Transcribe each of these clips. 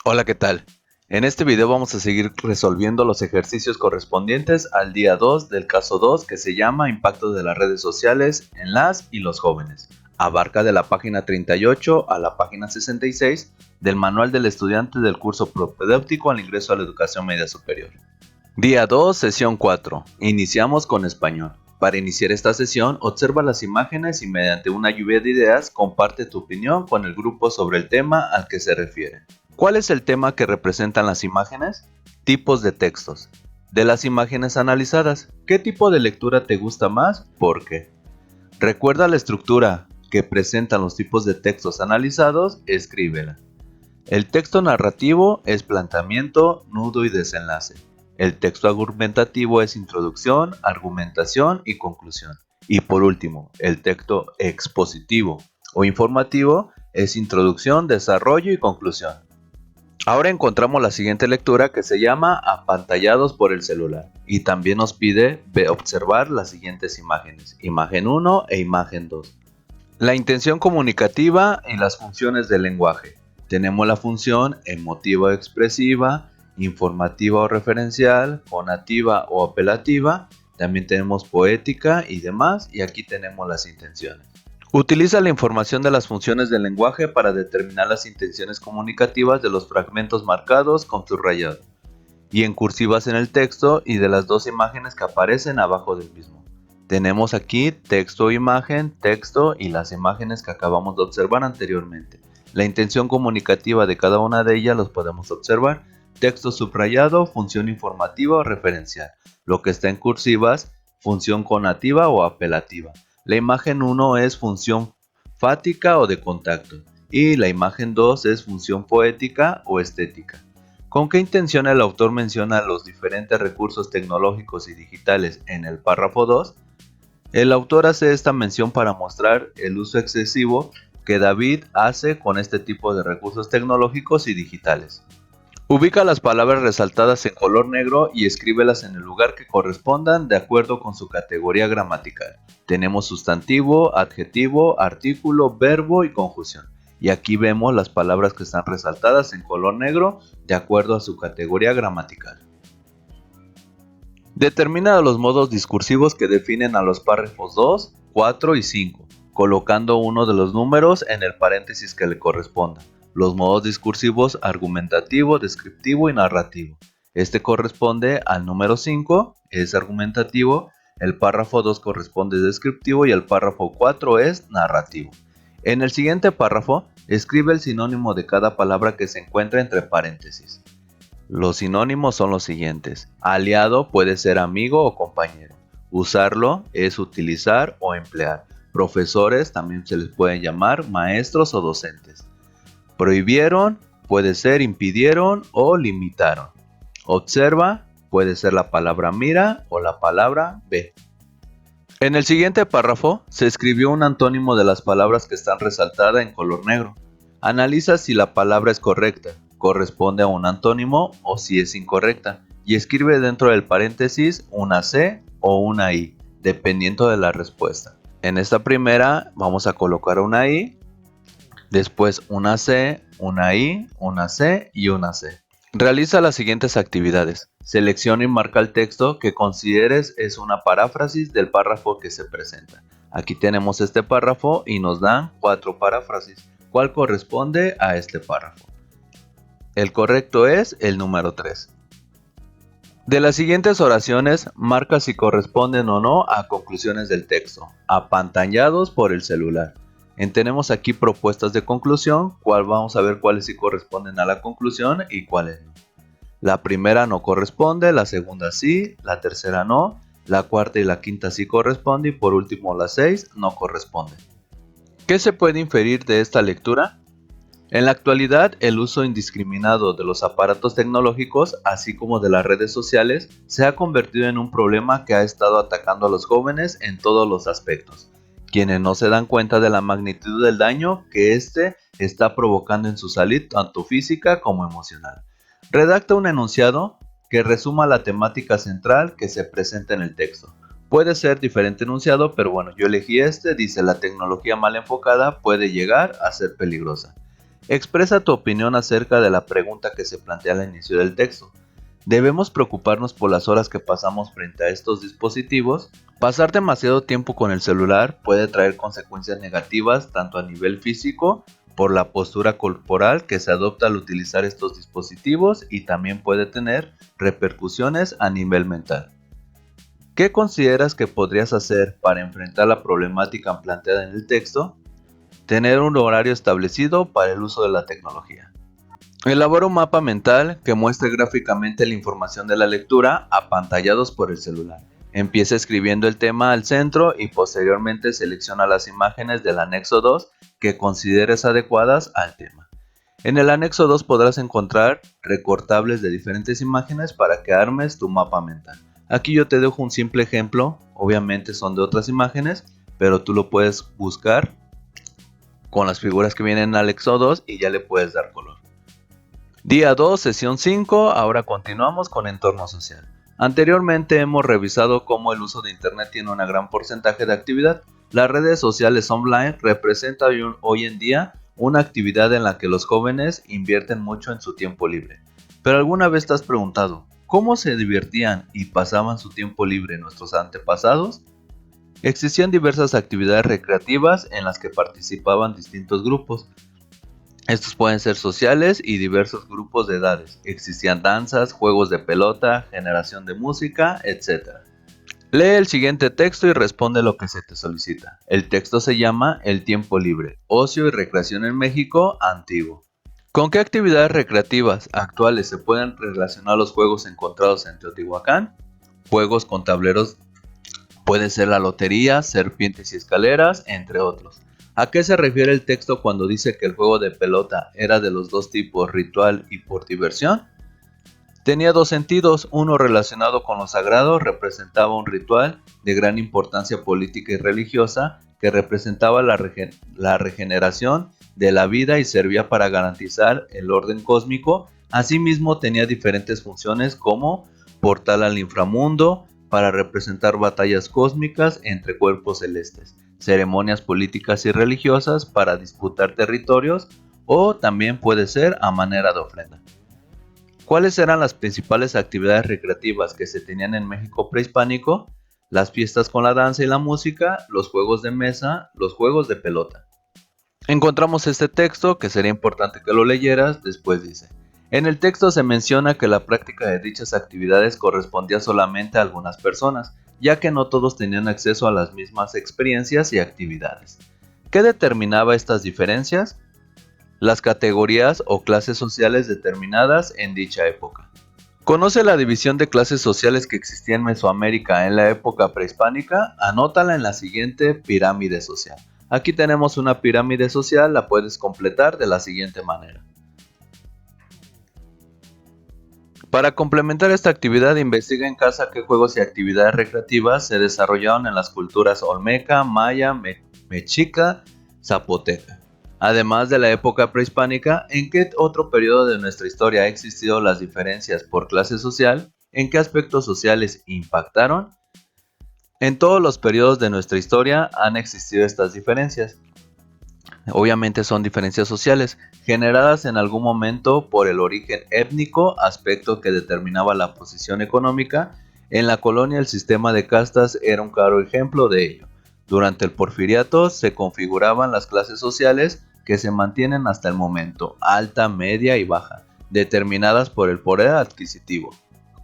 Hola, ¿qué tal? En este video vamos a seguir resolviendo los ejercicios correspondientes al día 2 del caso 2 que se llama Impacto de las redes sociales en las y los jóvenes. Abarca de la página 38 a la página 66 del Manual del Estudiante del curso propedéutico al ingreso a la educación media superior. Día 2, sesión 4. Iniciamos con español. Para iniciar esta sesión, observa las imágenes y mediante una lluvia de ideas comparte tu opinión con el grupo sobre el tema al que se refiere. ¿Cuál es el tema que representan las imágenes? Tipos de textos. De las imágenes analizadas, ¿qué tipo de lectura te gusta más? ¿Por qué? Recuerda la estructura que presentan los tipos de textos analizados, escríbela. El texto narrativo es planteamiento, nudo y desenlace. El texto argumentativo es introducción, argumentación y conclusión. Y por último, el texto expositivo o informativo es introducción, desarrollo y conclusión. Ahora encontramos la siguiente lectura que se llama Apantallados por el celular y también nos pide observar las siguientes imágenes, imagen 1 e imagen 2. La intención comunicativa y las funciones del lenguaje. Tenemos la función emotiva o expresiva, informativa o referencial, fonativa o apelativa, también tenemos poética y demás, y aquí tenemos las intenciones. Utiliza la información de las funciones del lenguaje para determinar las intenciones comunicativas de los fragmentos marcados con subrayado y en cursivas en el texto y de las dos imágenes que aparecen abajo del mismo. Tenemos aquí texto, imagen, texto y las imágenes que acabamos de observar anteriormente. La intención comunicativa de cada una de ellas los podemos observar. Texto subrayado, función informativa o referencial. Lo que está en cursivas, función conativa o apelativa. La imagen 1 es función fática o de contacto. Y la imagen 2 es función poética o estética. ¿Con qué intención el autor menciona los diferentes recursos tecnológicos y digitales en el párrafo 2? El autor hace esta mención para mostrar el uso excesivo que David hace con este tipo de recursos tecnológicos y digitales. Ubica las palabras resaltadas en color negro y escríbelas en el lugar que correspondan de acuerdo con su categoría gramatical. Tenemos sustantivo, adjetivo, artículo, verbo y conjunción. Y aquí vemos las palabras que están resaltadas en color negro de acuerdo a su categoría gramatical. Determina los modos discursivos que definen a los párrafos 2, 4 y 5, colocando uno de los números en el paréntesis que le corresponda. Los modos discursivos argumentativo, descriptivo y narrativo. Este corresponde al número 5, es argumentativo, el párrafo 2 corresponde descriptivo y el párrafo 4 es narrativo. En el siguiente párrafo, escribe el sinónimo de cada palabra que se encuentra entre paréntesis. Los sinónimos son los siguientes. Aliado puede ser amigo o compañero. Usarlo es utilizar o emplear. Profesores también se les pueden llamar maestros o docentes. Prohibieron puede ser impidieron o limitaron. Observa puede ser la palabra mira o la palabra ve. En el siguiente párrafo se escribió un antónimo de las palabras que están resaltadas en color negro. Analiza si la palabra es correcta, corresponde a un antónimo o si es incorrecta y escribe dentro del paréntesis una C o una I, dependiendo de la respuesta. En esta primera vamos a colocar una I, después una C, una I, una C y una C. Realiza las siguientes actividades. Selecciona y marca el texto que consideres es una paráfrasis del párrafo que se presenta. Aquí tenemos este párrafo y nos dan 4 paráfrasis. ¿Cuál corresponde a este párrafo? El correcto es el número 3. De las siguientes oraciones, marca si corresponden o no a conclusiones del texto, apantallados por el celular. Tenemos aquí propuestas de conclusión, vamos a ver cuáles sí corresponden a la conclusión y cuáles no. La primera no corresponde, la segunda sí, la tercera no, la cuarta y la quinta sí corresponde y por último la 6 no corresponde. ¿Qué se puede inferir de esta lectura? En la actualidad, el uso indiscriminado de los aparatos tecnológicos, así como de las redes sociales, se ha convertido en un problema que ha estado atacando a los jóvenes en todos los aspectos, quienes no se dan cuenta de la magnitud del daño que éste está provocando en su salud tanto física como emocional. Redacta un enunciado que resuma la temática central que se presenta en el texto. Puede ser diferente enunciado, pero bueno, yo elegí dice la tecnología mal enfocada puede llegar a ser peligrosa. Expresa tu opinión acerca de la pregunta que se plantea al inicio del texto. ¿Debemos preocuparnos por las horas que pasamos frente a estos dispositivos? Pasar demasiado tiempo con el celular puede traer consecuencias negativas tanto a nivel físico, por la postura corporal que se adopta al utilizar estos dispositivos, y también puede tener repercusiones a nivel mental. ¿Qué consideras que podrías hacer para enfrentar la problemática planteada en el texto? Tener un horario establecido para el uso de la tecnología. Elabora un mapa mental que muestre gráficamente la información de la lectura apantallados por el celular. Empieza escribiendo el tema al centro y posteriormente selecciona las imágenes del anexo 2 que consideres adecuadas al tema. En el anexo 2 podrás encontrar recortables de diferentes imágenes para que armes tu mapa mental. Aquí yo te dejo un simple ejemplo, obviamente son de otras imágenes, pero tú lo puedes buscar con las figuras que vienen en el anexo 2 y ya le puedes dar color. Día 2, sesión 5, ahora continuamos con entorno social. Anteriormente hemos revisado cómo el uso de Internet tiene un gran porcentaje de actividad. Las redes sociales online representan hoy en día una actividad en la que los jóvenes invierten mucho en su tiempo libre. Pero ¿alguna vez te has preguntado cómo se divertían y pasaban su tiempo libre nuestros antepasados? Existían diversas actividades recreativas en las que participaban distintos grupos. Estos pueden ser sociales y diversos grupos de edades. Existían danzas, juegos de pelota, generación de música, etc. Lee el siguiente texto y responde lo que se te solicita. El texto se llama El tiempo libre, ocio y recreación en México antiguo. ¿Con qué actividades recreativas actuales se pueden relacionar los juegos encontrados en Teotihuacán? Juegos con tableros, puede ser la lotería, serpientes y escaleras, entre otros. ¿A qué se refiere el texto cuando dice que el juego de pelota era de los dos tipos, ritual y por diversión? Tenía dos sentidos, uno relacionado con lo sagrado, representaba un ritual de gran importancia política y religiosa que representaba la regeneración de la vida y servía para garantizar el orden cósmico. Asimismo tenía diferentes funciones como portal al inframundo, para representar batallas cósmicas entre cuerpos celestes, ceremonias políticas y religiosas para disputar territorios, o también puede ser a manera de ofrenda. ¿Cuáles eran las principales actividades recreativas que se tenían en México prehispánico? Las fiestas con la danza y la música, los juegos de mesa, los juegos de pelota. Encontramos este texto que sería importante que lo leyeras. Después dice: en el texto se menciona que la práctica de dichas actividades correspondía solamente a algunas personas, ya que no todos tenían acceso a las mismas experiencias y actividades. ¿Qué determinaba estas diferencias? Las categorías o clases sociales determinadas en dicha época. ¿Conoce la división de clases sociales que existía en Mesoamérica en la época prehispánica? Anótala en la siguiente pirámide social. Aquí tenemos una pirámide social, la puedes completar de la siguiente manera. Para complementar esta actividad, investiga en casa qué juegos y actividades recreativas se desarrollaron en las culturas olmeca, maya, mexica, zapoteca. Además de la época prehispánica, ¿en qué otro periodo de nuestra historia ha existido las diferencias por clase social? ¿En qué aspectos sociales impactaron? En todos los periodos de nuestra historia han existido estas diferencias. Obviamente son diferencias sociales, generadas en algún momento por el origen étnico, aspecto que determinaba la posición económica. En la colonia el sistema de castas era un claro ejemplo de ello. Durante el Porfiriato se configuraban las clases sociales que se mantienen hasta el momento, alta, media y baja, determinadas por el poder adquisitivo.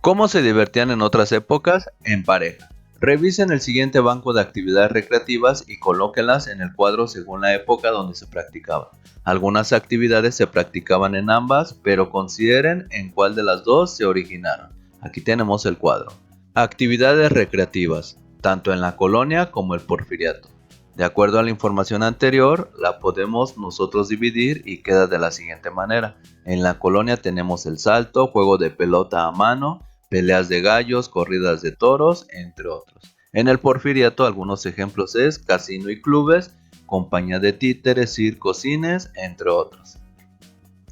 ¿Cómo se divertían en otras épocas? En pareja. Revisen el siguiente banco de actividades recreativas y colóquenlas en el cuadro según la época donde se practicaba. Algunas actividades se practicaban en ambas, pero consideren en cuál de las dos se originaron. Aquí tenemos el cuadro. Actividades recreativas, tanto en la colonia como el Porfiriato. De acuerdo a la información anterior, la podemos nosotros dividir y queda de la siguiente manera. En la colonia tenemos el salto, juego de pelota a mano, peleas de gallos, corridas de toros, entre otros. En el Porfiriato algunos ejemplos es casino y clubes, compañía de títeres, circos, cines, entre otros.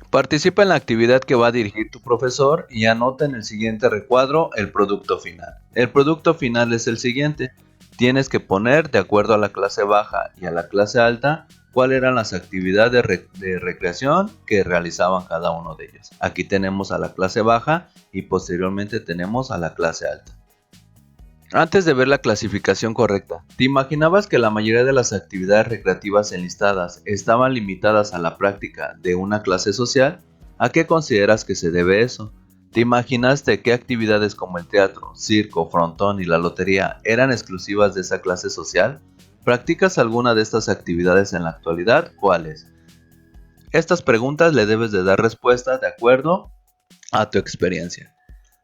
Participa en la actividad que va a dirigir tu profesor y anota en el siguiente recuadro el producto final. El producto final es el siguiente. Tienes que poner, de acuerdo a la clase baja y a la clase alta, cuáles eran las actividades de recreación que realizaban cada uno de ellos. Aquí tenemos a la clase baja y posteriormente tenemos a la clase alta. Antes de ver la clasificación correcta, ¿te imaginabas que la mayoría de las actividades recreativas enlistadas estaban limitadas a la práctica de una clase social? ¿A qué consideras que se debe eso? ¿Te imaginaste qué actividades como el teatro, circo, frontón y la lotería eran exclusivas de esa clase social? ¿Practicas alguna de estas actividades en la actualidad? ¿Cuáles? Estas preguntas le debes de dar respuesta de acuerdo a tu experiencia.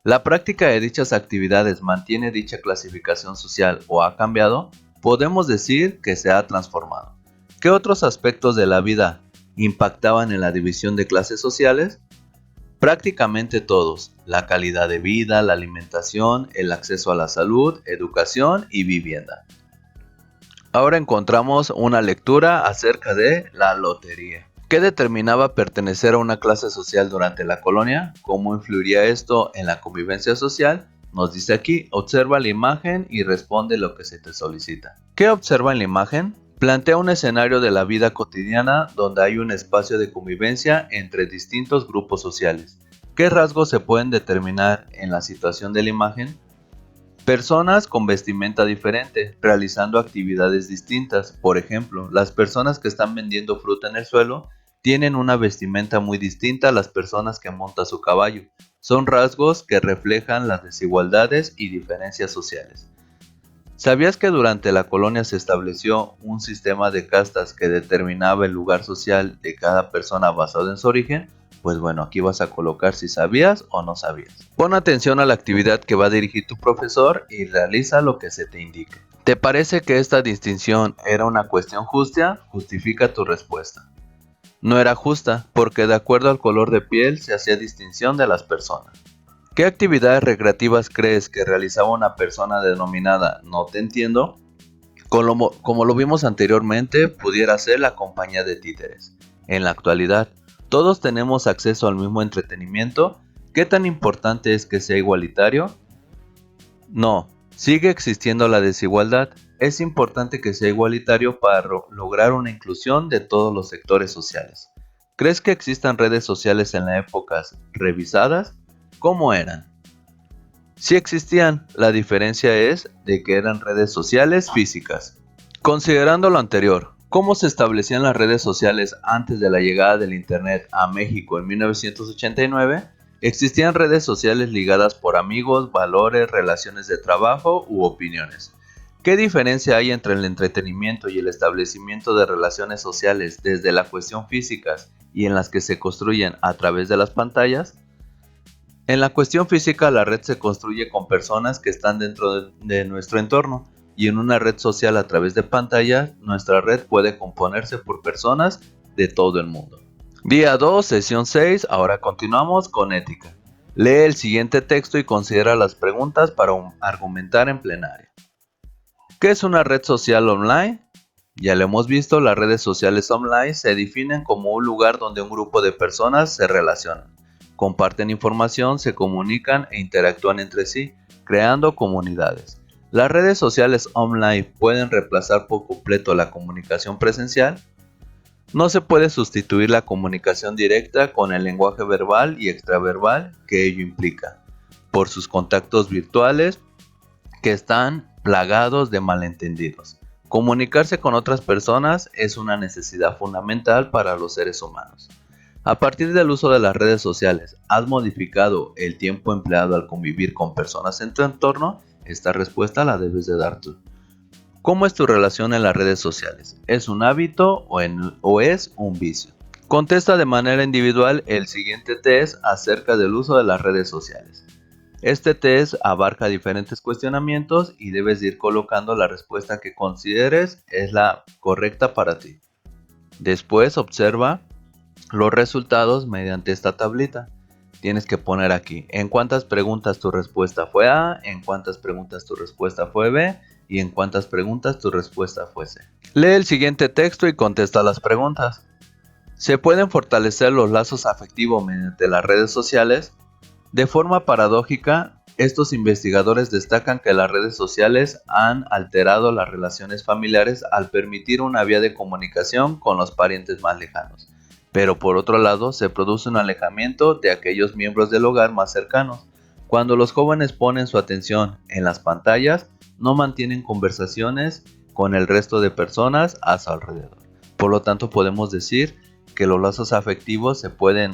¿La práctica de dichas actividades mantiene dicha clasificación social o ha cambiado? Podemos decir que se ha transformado. ¿Qué otros aspectos de la vida impactaban en la división de clases sociales? Prácticamente todos: la calidad de vida, la alimentación, el acceso a la salud, educación y vivienda. Ahora encontramos una lectura acerca de la lotería. ¿Qué determinaba pertenecer a una clase social durante la colonia? ¿Cómo influiría esto en la convivencia social? Nos dice aquí: observa la imagen y responde lo que se te solicita. ¿Qué observa en la imagen? Plantea un escenario de la vida cotidiana donde hay un espacio de convivencia entre distintos grupos sociales. ¿Qué rasgos se pueden determinar en la situación de la imagen? Personas con vestimenta diferente, realizando actividades distintas. Por ejemplo, las personas que están vendiendo fruta en el suelo tienen una vestimenta muy distinta a las personas que montan su caballo. Son rasgos que reflejan las desigualdades y diferencias sociales. ¿Sabías que durante la colonia se estableció un sistema de castas que determinaba el lugar social de cada persona basado en su origen? Pues bueno, aquí vas a colocar si sabías o no sabías. Pon atención a la actividad que va a dirigir tu profesor y realiza lo que se te indique. ¿Te parece que esta distinción era una cuestión justa? Justifica tu respuesta. No era justa, porque de acuerdo al color de piel se hacía distinción de las personas. ¿Qué actividades recreativas crees que realizaba una persona denominada no te entiendo? Como lo vimos anteriormente, pudiera ser la compañía de títeres. En la actualidad, ¿todos tenemos acceso al mismo entretenimiento? ¿Qué tan importante es que sea igualitario? No, sigue existiendo la desigualdad. Es importante que sea igualitario para lograr una inclusión de todos los sectores sociales. ¿Crees que existan redes sociales en las épocas revisadas? ¿Cómo eran? Sí existían, la diferencia es de que eran redes sociales físicas. Considerando lo anterior, ¿cómo se establecían las redes sociales antes de la llegada del Internet a México en 1989? Existían redes sociales ligadas por amigos, valores, relaciones de trabajo u opiniones. ¿Qué diferencia hay entre el entretenimiento y el establecimiento de relaciones sociales desde la cuestión físicas y en las que se construyen a través de las pantallas? En la cuestión física, la red se construye con personas que están dentro de nuestro entorno, y en una red social a través de pantallas, nuestra red puede componerse por personas de todo el mundo. Día 2, sesión 6, ahora continuamos con ética. Lee el siguiente texto y considera las preguntas para argumentar en plenaria. ¿Qué es una red social online? Ya lo hemos visto, las redes sociales online se definen como un lugar donde un grupo de personas se relacionan, comparten información, se comunican e interactúan entre sí, creando comunidades. ¿Las redes sociales online pueden reemplazar por completo la comunicación presencial? No se puede sustituir la comunicación directa con el lenguaje verbal y extraverbal que ello implica, por sus contactos virtuales que están plagados de malentendidos. Comunicarse con otras personas es una necesidad fundamental para los seres humanos. A partir del uso de las redes sociales, ¿has modificado el tiempo empleado al convivir con personas en tu entorno? Esta respuesta la debes de dar tú. ¿Cómo es tu relación en las redes sociales? ¿Es un hábito o es un vicio? Contesta de manera individual el siguiente test acerca del uso de las redes sociales. Este test abarca diferentes cuestionamientos y debes ir colocando la respuesta que consideres es la correcta para ti. Después observa los resultados mediante esta tablita. Tienes que poner aquí en cuántas preguntas tu respuesta fue A, en cuántas preguntas tu respuesta fue B y en cuántas preguntas tu respuesta fue C. Lee el siguiente texto y contesta las preguntas. ¿Se pueden fortalecer los lazos afectivos mediante las redes sociales? De forma paradójica, Estos investigadores destacan que las redes sociales han alterado las relaciones familiares al permitir una vía de comunicación con los parientes más lejanos. Pero por otro lado, se produce un alejamiento de aquellos miembros del hogar más cercanos. Cuando los jóvenes ponen su atención en las pantallas, no mantienen conversaciones con el resto de personas a su alrededor. Por lo tanto, podemos decir que los lazos afectivos se pueden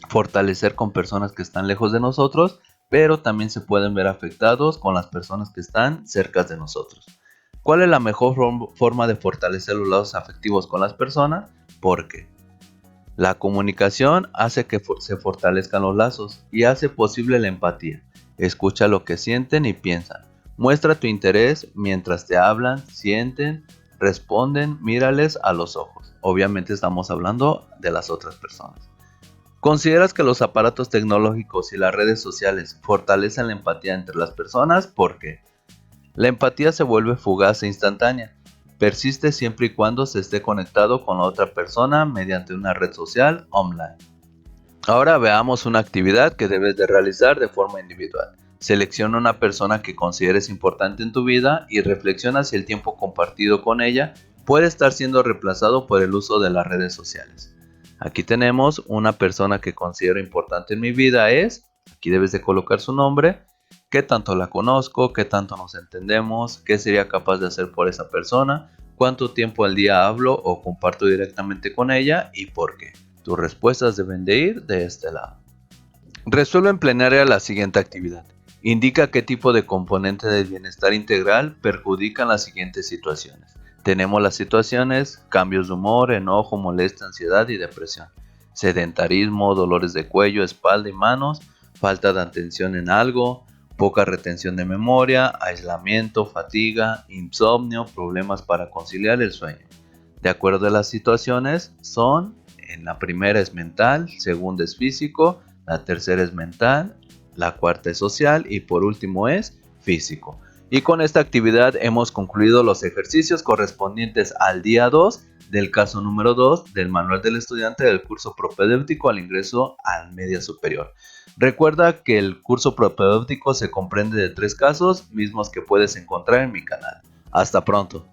fortalecer con personas que están lejos de nosotros, pero también se pueden ver afectados con las personas que están cerca de nosotros. ¿Cuál es la mejor forma de fortalecer los lazos afectivos con las personas? Porque la comunicación hace que se fortalezcan los lazos y hace posible la empatía. Escucha lo que sienten y piensan. Muestra tu interés mientras te hablan, sienten, responden, mírales a los ojos. Obviamente estamos hablando de las otras personas. ¿Consideras que los aparatos tecnológicos y las redes sociales fortalecen la empatía entre las personas? ¿Por qué? La empatía se vuelve fugaz e instantánea. Persiste siempre y cuando se esté conectado con la otra persona mediante una red social online. Ahora veamos una actividad que debes de realizar de forma individual. Selecciona una persona que consideres importante en tu vida y reflexiona si el tiempo compartido con ella puede estar siendo reemplazado por el uso de las redes sociales. Aquí tenemos una persona que considero importante en mi vida aquí debes de colocar su nombre, qué tanto la conozco, qué tanto nos entendemos, qué sería capaz de hacer por esa persona, cuánto tiempo al día hablo o comparto directamente con ella y por qué. Tus respuestas deben de ir de este lado. Resuelve en plenaria la siguiente actividad. Indica qué tipo de componente del bienestar integral perjudican las siguientes situaciones. Tenemos las situaciones: cambios de humor, enojo, molestia, ansiedad y depresión, sedentarismo, dolores de cuello, espalda y manos, falta de atención en algo, poca retención de memoria, aislamiento, fatiga, insomnio, problemas para conciliar el sueño. De acuerdo a las situaciones, en la primera es mental, segunda es físico, la tercera es mental, la cuarta es social y por último es físico. Y con esta actividad hemos concluido los ejercicios correspondientes al día 2 del caso número 2 del manual del estudiante del curso propedéutico al ingreso al media superior. Recuerda que el curso propedéutico se comprende de 3 casos, mismos que puedes encontrar en mi canal. Hasta pronto.